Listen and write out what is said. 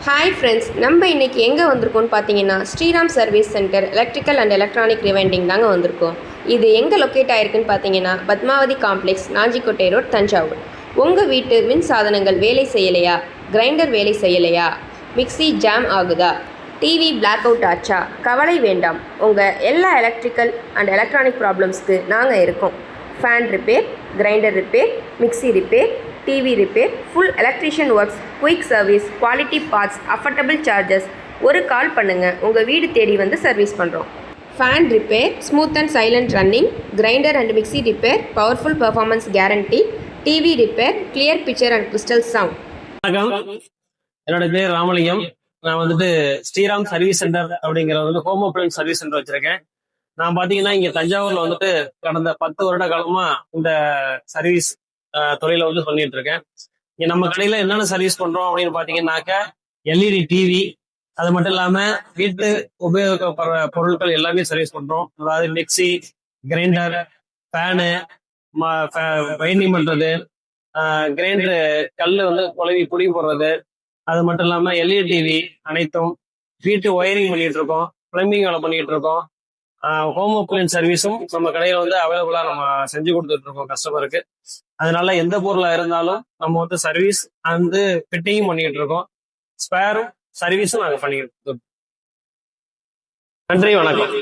Hi friends, நம்ம இன்றைக்கி எங்கே வந்திருக்கோம்னு பார்த்தீங்கன்னா Sriram service centre electrical and electronic rewinding தாங்க வந்திருக்கோம். இது எங்கே லொக்கேட் ஆகிருக்குன்னு பார்த்தீங்கன்னா பத்மாவதி காம்ப்ளெக்ஸ், நாஞ்சிக்கோட்டை ரோட், தஞ்சாவூர். உங்கள் வீட்டு மின் சாதனங்கள் வேலை செய்யலையா? கிரைண்டர் வேலை செய்யலையா? மிக்சி ஜாம் ஆகுதா? டிவி பிளாக் அவுட் ஆச்சா? கவலை வேண்டாம். உங்கள் எல்லா எலக்ட்ரிக்கல் அண்ட் எலக்ட்ரானிக் ப்ராப்ளம்ஸ்க்கு நாங்கள் இருக்கோம். Fan repair, grinder repair, mixie repair, TV repair, full electrician works, quick service, quality parts, affordable charges. ஒரு கால் பண்ணுங்கள், உங்கள் வீடு தேடி வந்து சர்வீஸ் பண்ணுறோம். Fan repair, smooth and silent running, grinder and mixie repair, powerful performance guarantee, TV repair, clear picture and crystal sound. வணக்கம், என்னோட பேர் ராமலிங்கம். நான் ஸ்ரீராம் சர்வீஸ் சென்டர் அப்படிங்கிற ஹோம் அப்ளையன்ஸ் சர்வீஸ் சென்டர் வச்சிருக்கேன். நான் பாத்தீங்கன்னா இங்க தஞ்சாவூர்ல கடந்த 10 வருட காலமா இந்த சர்வீஸ் துறையில பண்ணிட்டு இருக்கேன். இங்க நம்ம கடையில என்னென்ன சர்வீஸ் பண்றோம் அப்படின்னு பாத்தீங்கன்னாக்க எல்இடி டிவி, அது மட்டும் இல்லாம வீட்டு உபயோகப்படுற பொருட்கள் எல்லாமே சர்வீஸ் பண்றோம். அதாவது மிக்சி, கிரைண்டர், ஃபேனு, வைண்டிங் பண்றது, கிரைண்டர் கல்லு குழவி புடி போடுறது, அது மட்டும் இல்லாம எல்இடி டிவி அனைத்தும், வீட்டு ஒயரிங் பண்ணிட்டு இருக்கோம், பிளம்பிங் வேலை பண்ணிட்டு இருக்கோம். ஹோம் அப்ளையன்ஸ் சர்வீஸும் நம்ம கடையில அவைலபிளா நம்ம செஞ்சு கொடுத்துட்டு இருக்கோம் கஸ்டமருக்கு. அதனால எந்த பொருளா இருந்தாலும் நம்ம சர்வீஸ் ஃபிட்டிங்கும் பண்ணிட்டு இருக்கோம். ஸ்பேரும் சர்வீஸும் நாங்க பண்ணிட்டு இருக்கோம். நன்றி, வணக்கம்.